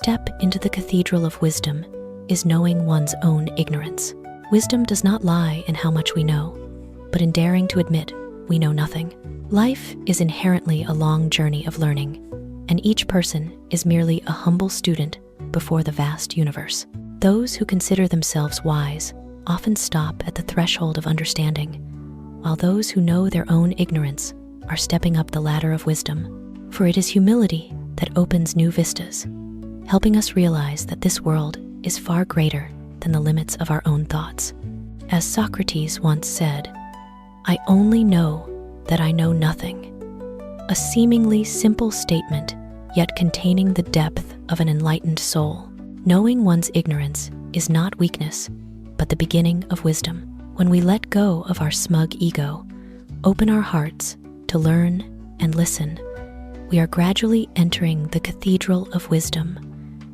step into the cathedral of wisdom is knowing one's own ignorance. Wisdom does not lie in how much we know, but in daring to admit we know nothing. Life is inherently a long journey of learning, and each person is merely a humble student before the vast universe. Those who consider themselves wise often stop at the threshold of understanding, while those who know their own ignorance are stepping up the ladder of wisdom. For it is humility that opens new vistas, helping us realize that this world is far greater than the limits of our own thoughts. As Socrates once said, "I only know that I know nothing." A seemingly simple statement, yet containing the depth of an enlightened soul. Knowing one's ignorance is not weakness, but the beginning of wisdom. When we let go of our smug ego, open our hearts to learn and listen, we are gradually entering the cathedral of wisdom,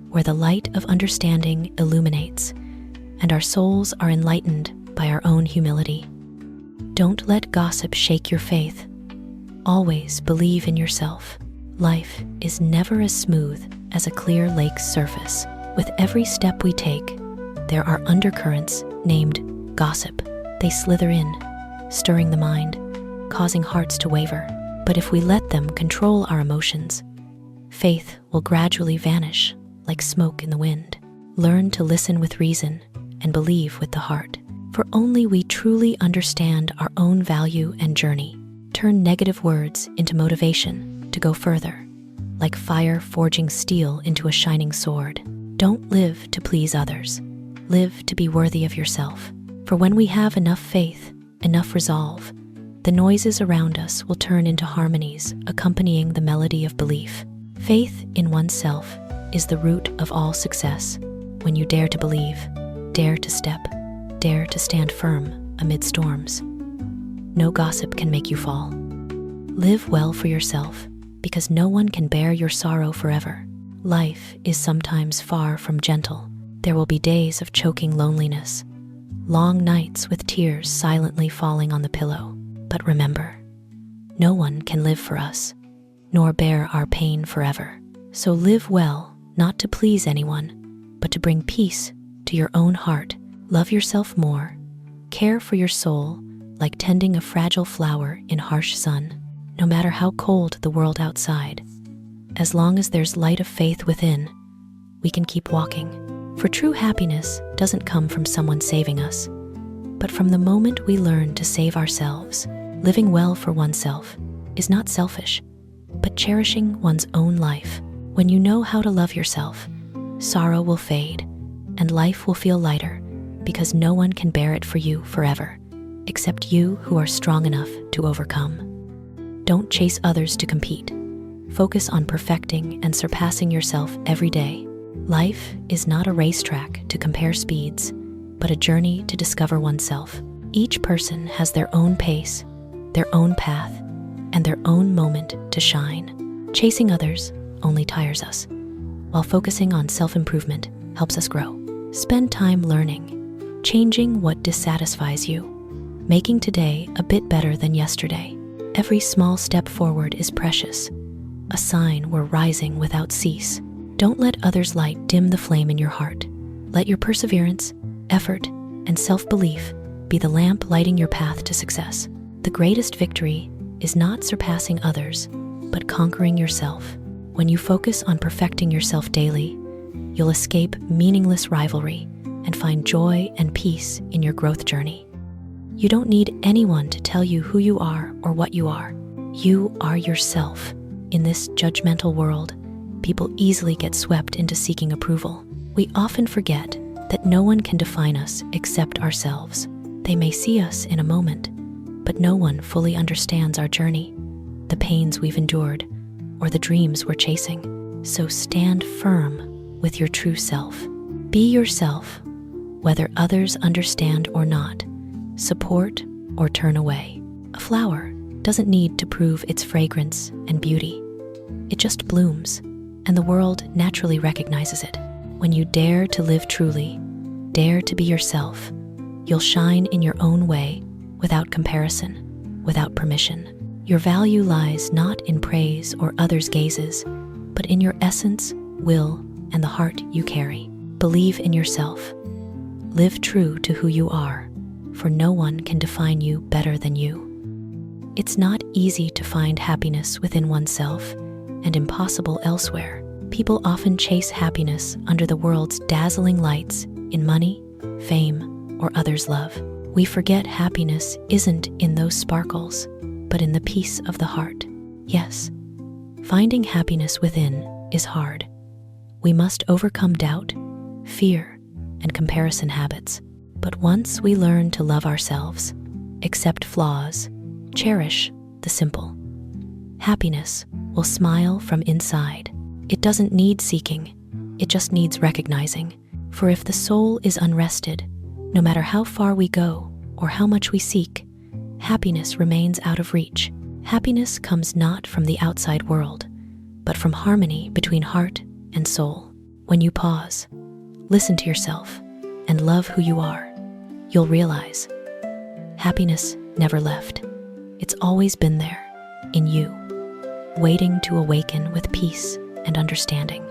where the light of understanding illuminates, and our souls are enlightened by our own humility. Don't let gossip shake your faith. Always believe in yourself. Life is never as smooth as a clear lake's surface. With every step we take, there are undercurrents named gossip. They slither in, stirring the mind, causing hearts to waver. But if we let them control our emotions, faith will gradually vanish like smoke in the wind. Learn to listen with reason and believe with the heart, for only we truly understand our own value and journey. Turn negative words into motivation to go further, like fire forging steel into a shining sword. Don't live to please others. Live to be worthy of yourself. For when we have enough faith, enough resolve, the noises around us will turn into harmonies accompanying the melody of belief. Faith in oneself is the root of all success. When you dare to believe, dare to step, dare to stand firm amid storms, no gossip can make you fall. Live well for yourself, because no one can bear your sorrow forever. Life is sometimes far from gentle. There will be days of choking loneliness, long nights with tears silently falling on the pillow. But remember, no one can live for us, nor bear our pain forever. So live well, not to please anyone, but to bring peace to your own heart. Love yourself more. Care for your soul like tending a fragile flower in harsh sun. No matter how cold the world outside, as long as there's light of faith within, we can keep walking. For true happiness doesn't come from someone saving us, but from the moment we learn to save ourselves. Living well for oneself is not selfish, but cherishing one's own life. When you know how to love yourself, sorrow will fade and life will feel lighter, because no one can bear it for you forever, except you who are strong enough to overcome. Don't chase others to compete. Focus on perfecting and surpassing yourself every day. Life is not a racetrack to compare speeds, but a journey to discover oneself. Each person has their own pace, their own path, and their own moment to shine. Chasing others only tires us, while focusing on self-improvement helps us grow. Spend time learning, changing what dissatisfies you, making today a bit better than yesterday. Every small step forward is precious, a sign we're rising without cease. Don't let others' light dim the flame in your heart. Let your perseverance, effort, and self-belief be the lamp lighting your path to success. The greatest victory is not surpassing others, but conquering yourself. When you focus on perfecting yourself daily, you'll escape meaningless rivalry and find joy and peace in your growth journey. You don't need anyone to tell you who you are or what you are. You are yourself. In this judgmental world, people easily get swept into seeking approval. We often forget that no one can define us except ourselves. They may see us in a moment, but no one fully understands our journey, the pains we've endured, or the dreams we're chasing. So stand firm with your true self. Be yourself, whether others understand or not, support or turn away. A flower doesn't need to prove its fragrance and beauty. It just blooms, and the world naturally recognizes it. When you dare to live truly, dare to be yourself, you'll shine in your own way without comparison, without permission. Your value lies not in praise or others' gazes, but in your essence, will, and the heart you carry. Believe in yourself. Live true to who you are, for no one can define you better than you. It's not easy to find happiness within oneself and impossible elsewhere. People often chase happiness under the world's dazzling lights in money, fame, or others' love. We forget happiness isn't in those sparkles, but in the peace of the heart. Yes, finding happiness within is hard. We must overcome doubt, fear, and comparison habits. But once we learn to love ourselves, accept flaws, cherish the simple, happiness will smile from inside. It doesn't need seeking, it just needs recognizing. For if the soul is unrested, no matter how far we go or how much we seek, happiness remains out of reach. Happiness comes not from the outside world, but from harmony between heart and soul. When you pause, listen to yourself, and love who you are, you'll realize happiness never left. It's always been there, in you, waiting to awaken with peace and understanding.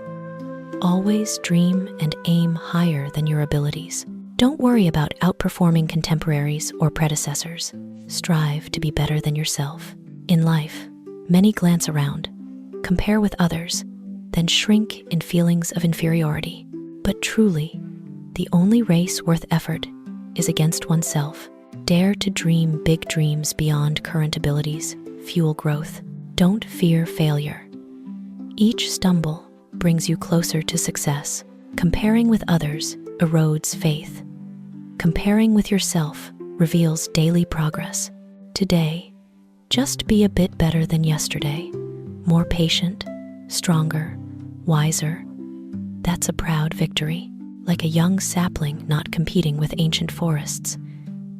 Always dream and aim higher than your abilities. Don't worry about outperforming contemporaries or predecessors. Strive to be better than yourself. In life, many glance around, compare with others, then shrink in feelings of inferiority. But truly, the only race worth effort is against oneself. Dare to dream big dreams beyond current abilities. Fuel growth. Don't fear failure. Each stumble brings you closer to success. Comparing with others erodes faith. Comparing with yourself reveals daily progress. Today, just be a bit better than yesterday. More patient, stronger, wiser. That's a proud victory. Like a young sapling not competing with ancient forests,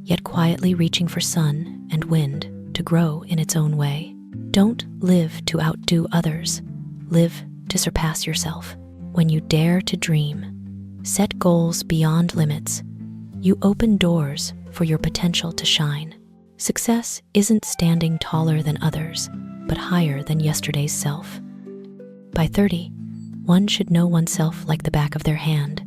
yet quietly reaching for sun and wind to grow in its own way. Don't live to outdo others. Live to surpass yourself. When you dare to dream, set goals beyond limits, you open doors for your potential to shine. Success isn't standing taller than others, but higher than yesterday's self. By 30, one should know oneself like the back of their hand.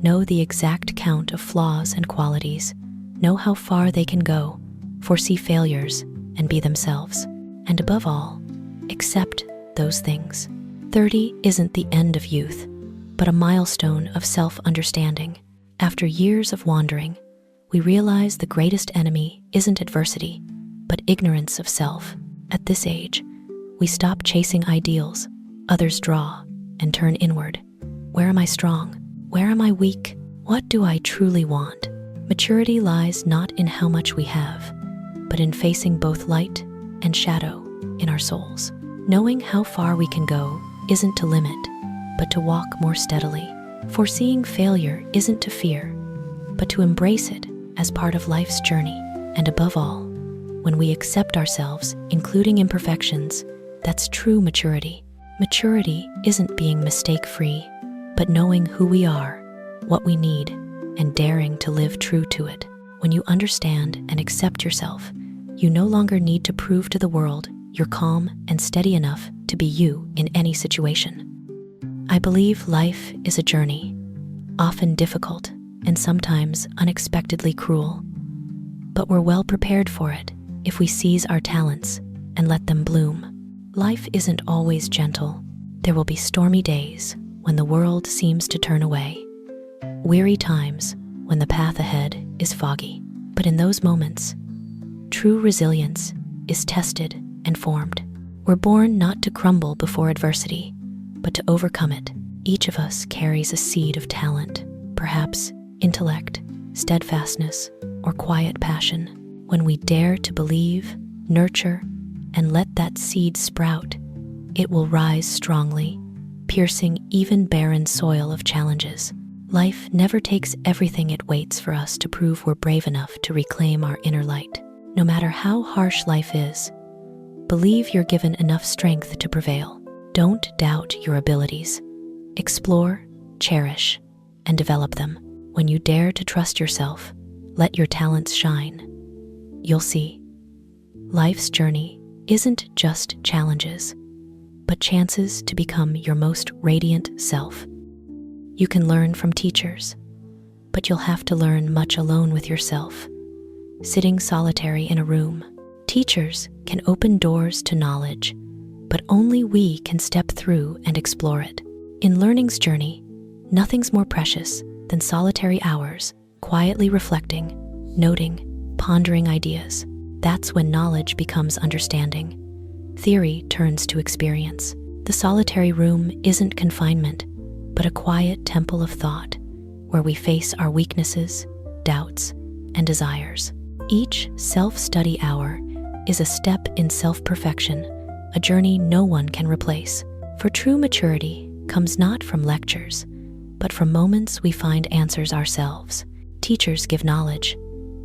Know the exact count of flaws and qualities. Know how far they can go, foresee failures, and be themselves. And above all, accept those things. 30 isn't the end of youth, but a milestone of self-understanding. After years of wandering, we realize the greatest enemy isn't adversity, but ignorance of self. At this age, we stop chasing ideals others draw and turn inward. Where am I strong? Where am I weak? What do I truly want? Maturity lies not in how much we have, but in facing both light and shadow in our souls. Knowing how far we can go isn't to limit, but to walk more steadily. Foreseeing failure isn't to fear, but to embrace it as part of life's journey. And above all, when we accept ourselves, including imperfections, that's true maturity. Maturity isn't being mistake-free, but knowing who we are, what we need, and daring to live true to it. When you understand and accept yourself, you no longer need to prove to the world you're calm and steady enough to be you in any situation. I believe life is a journey, often difficult and sometimes unexpectedly cruel, but we're well prepared for it if we seize our talents and let them bloom. Life isn't always gentle. There will be stormy days when the world seems to turn away, weary times when the path ahead is foggy. But in those moments, true resilience is tested and formed. We're born not to crumble before adversity, but to overcome it. Each of us carries a seed of talent, perhaps intellect, steadfastness, or quiet passion. When we dare to believe, nurture, and let that seed sprout, it will rise strongly, piercing even barren soil of challenges. Life never takes everything it waits for us to prove we're brave enough to reclaim our inner light. No matter how harsh life is, believe you're given enough strength to prevail. Don't doubt your abilities. Explore, cherish, and develop them. When you dare to trust yourself, let your talents shine. You'll see, life's journey isn't just challenges, but chances to become your most radiant self. You can learn from teachers, but you'll have to learn much alone with yourself, sitting solitary in a room. Teachers can open doors to knowledge, but only we can step through and explore it. In learning's journey, nothing's more precious than solitary hours, quietly reflecting, noting, pondering ideas. That's when knowledge becomes understanding. Theory turns to experience. The solitary room isn't confinement, but a quiet temple of thought, where we face our weaknesses, doubts, and desires. Each self-study hour is a step in self-perfection, a journey no one can replace. For true maturity comes not from lectures, but from moments we find answers ourselves. Teachers give knowledge,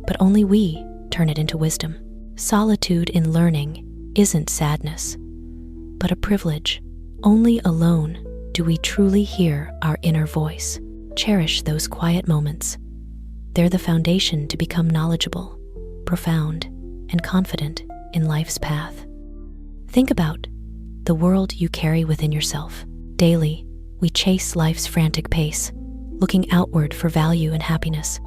but only we turn it into wisdom. Solitude in learning isn't sadness, but a privilege. Only alone do we truly hear our inner voice. Cherish those quiet moments. They're the foundation to become knowledgeable, profound, and confident in life's path. Think about the world you carry within yourself. Daily, we chase life's frantic pace, looking outward for value and happiness,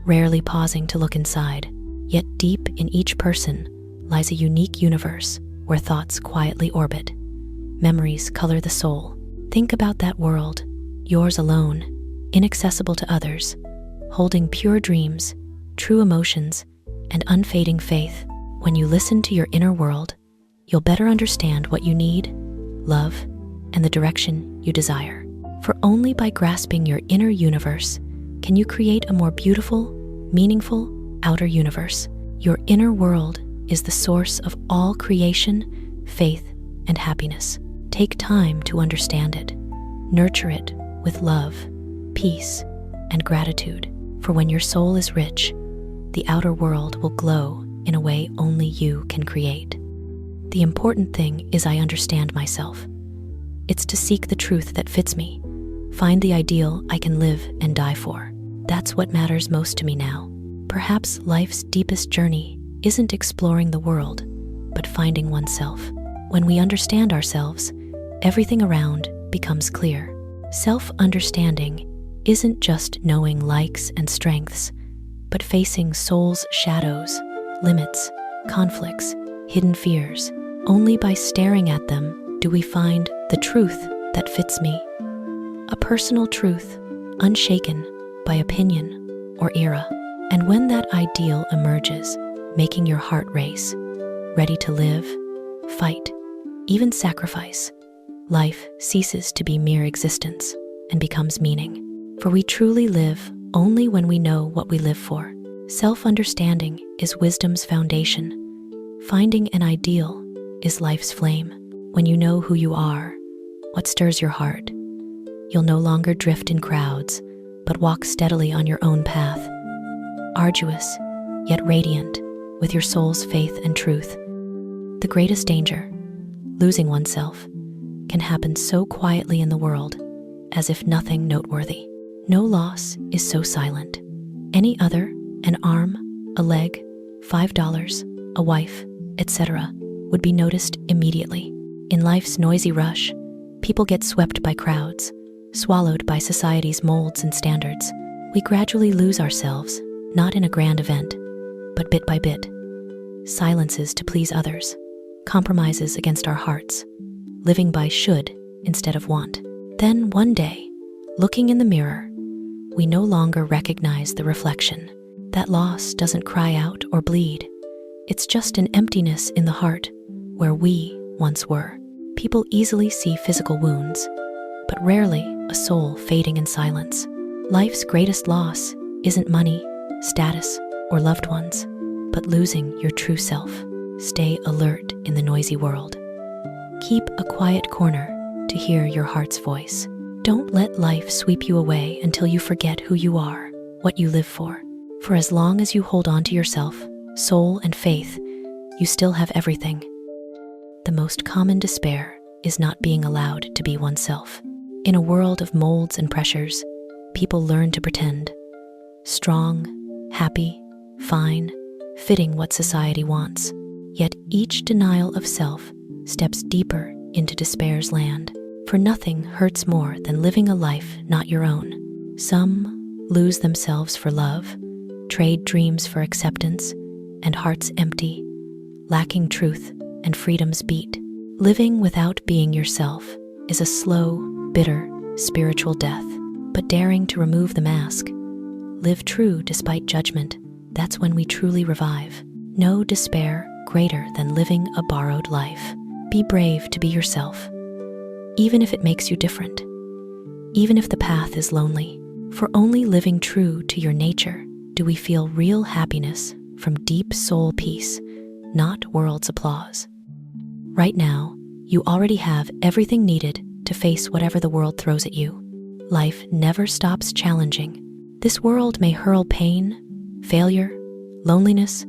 rarely pausing to look inside. Yet deep in each person lies a unique universe where thoughts quietly orbit. Memories color the soul. Think about that world, yours alone, inaccessible to others, holding pure dreams, true emotions, and unfading faith. When you listen to your inner world, you'll better understand what you need, love, and the direction you desire. For only by grasping your inner universe can you create a more beautiful, meaningful outer universe. Your inner world is the source of all creation, faith, and happiness. Take time to understand it. Nurture it with love, peace, and gratitude. For when your soul is rich, the outer world will glow in a way only you can create. The important thing is I understand myself. It's to seek the truth that fits me, find the ideal I can live and die for. That's what matters most to me now. Perhaps life's deepest journey isn't exploring the world, but finding oneself. When we understand ourselves, everything around becomes clear. Self-understanding isn't just knowing likes and strengths, but facing soul's shadows, limits, conflicts, hidden fears. Only by staring at them do we find the truth that fits me. A personal truth, unshaken by opinion or era. And when that ideal emerges, making your heart race, ready to live, fight, even sacrifice, life ceases to be mere existence and becomes meaning. For we truly live only when we know what we live for. Self-understanding is wisdom's foundation. Finding an ideal is life's flame. When you know who you are, what stirs your heart, you'll no longer drift in crowds, but walk steadily on your own path. Arduous, yet radiant, with your soul's faith and truth. The greatest danger, losing oneself, can happen so quietly in the world, as if nothing noteworthy. No loss is so silent. Any other, an arm, a leg, $5, a wife, etc., would be noticed immediately. In life's noisy rush, people get swept by crowds, swallowed by society's molds and standards. We gradually lose ourselves, not in a grand event, but bit by bit. Silences to please others, compromises against our hearts, living by should instead of want. Then one day, looking in the mirror, we no longer recognize the reflection. That loss doesn't cry out or bleed. It's just an emptiness in the heart where we once were. People easily see physical wounds, but rarely a soul fading in silence. Life's greatest loss isn't money, status, or loved ones, but losing your true self. Stay alert in the noisy world. Keep a quiet corner to hear your heart's voice. Don't let life sweep you away until you forget who you are, what you live for. For as long as you hold on to yourself, soul, and faith, you still have everything. The most common despair is not being allowed to be oneself. In a world of molds and pressures, people learn to pretend. Strong, happy, fine, fitting what society wants. Yet each denial of self steps deeper into despair's land. for nothing hurts more than living a life not your own. Some lose themselves for love, trade dreams for acceptance, and hearts empty, lacking truth and freedom's beat. Living without being yourself is a slow, bitter, spiritual death. But daring to remove the mask, live true despite judgment, that's when we truly revive. No despair greater than living a borrowed life. Be brave to be yourself, even if it makes you different, even if the path is lonely. For only living true to your nature do we feel real happiness from deep soul peace, not world's applause. Right now, you already have everything needed to face whatever the world throws at you. Life never stops challenging. This world may hurl pain, failure, loneliness,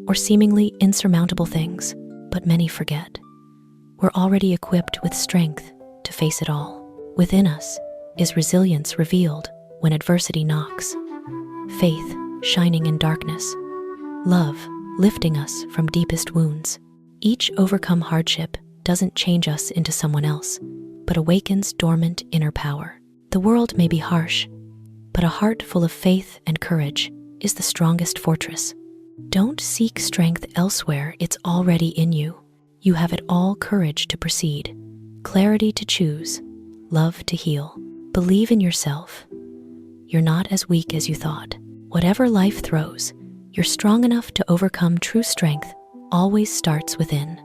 or seemingly insurmountable things, but many forget. We're already equipped with strength to face it all. Within us is resilience revealed when adversity knocks, faith shining in darkness, love lifting us from deepest wounds. Each overcome hardship doesn't change us into someone else, but awakens dormant inner power. The world may be harsh, but a heart full of faith and courage is the strongest fortress. Don't seek strength elsewhere, it's already in you. You have it all: courage to proceed, clarity to choose, love to heal. Believe in yourself. You're not as weak as you thought. Whatever life throws, you're strong enough to overcome. True strength always starts within.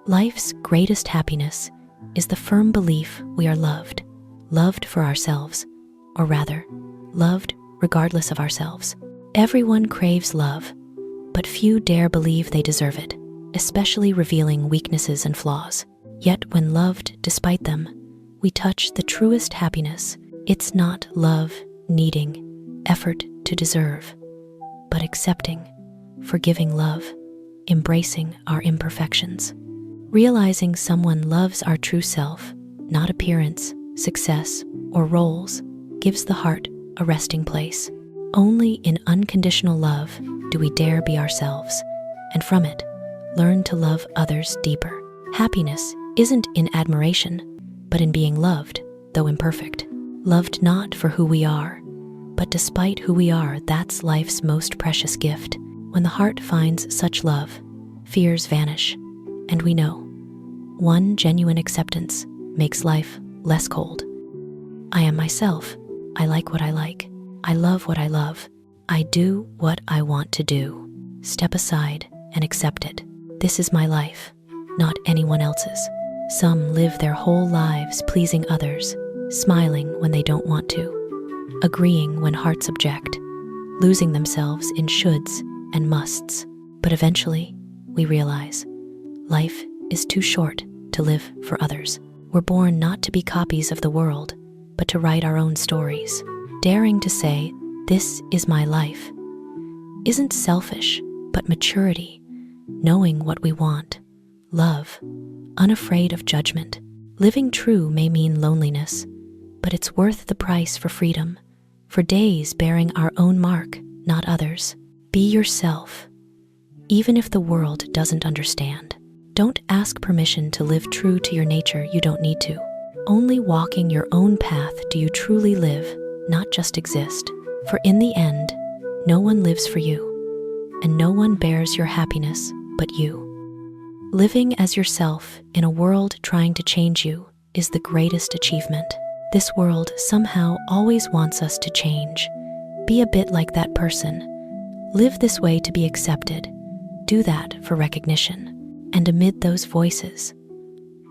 Life's greatest happiness is the firm belief we are loved. Loved for ourselves, or rather, loved regardless of ourselves. Everyone craves love, but few dare believe they deserve it, especially revealing weaknesses and flaws. Yet when loved despite them, we touch the truest happiness. It's not love needing effort to deserve, but accepting, forgiving love, embracing our imperfections. Realizing someone loves our true self, not appearance, success, or roles, gives the heart a resting place. Only in unconditional love do we dare be ourselves, and from it, learn to love others deeper. Happiness isn't in admiration, but in being loved, though imperfect. Loved not for who we are, but despite who we are. That's life's most precious gift. When the heart finds such love, fears vanish, and we know one genuine acceptance makes life less cold. I am myself. I like what I like. I love what I love. I do what I want to do. Step aside and accept it. This is my life, not anyone else's. Some live their whole lives pleasing others, smiling when they don't want to, agreeing when hearts object, losing themselves in shoulds and musts. But eventually, we realize life is too short to live for others. We're born not to be copies of the world, but to write our own stories. Daring to say, "This is my life," isn't selfish, but maturity, knowing what we want, love, unafraid of judgment. Living true may mean loneliness, but it's worth the price for freedom, for days bearing our own mark, not others. Be yourself, even if the world doesn't understand. Don't ask permission to live true to your nature. You don't need to. Only walking your own path do you truly live, not just exist. For in the end, no one lives for you, and no one bears your happiness but you. Living as yourself in a world trying to change you is the greatest achievement. This world somehow always wants us to change. Be a bit like that person. Live this way to be accepted. Do that for recognition. And amid those voices,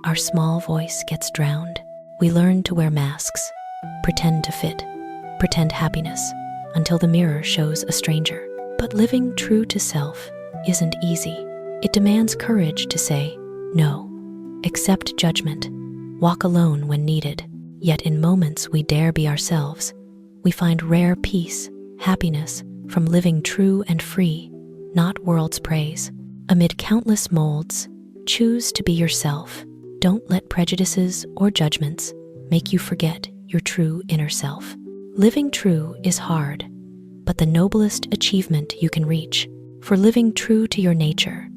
our small voice gets drowned. We learn to wear masks, pretend to fit, pretend happiness, until the mirror shows a stranger. But living true to self isn't easy. It demands courage to say no, accept judgment, walk alone when needed. Yet in moments we dare be ourselves, we find rare peace, happiness from living true and free, not world's praise. Amid countless molds, choose to be yourself. Don't let prejudices or judgments make you forget your true inner self. Living true is hard, but the noblest achievement you can reach. For living true to your nature,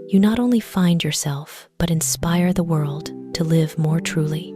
you not only find yourself, but inspire the world to live more truly.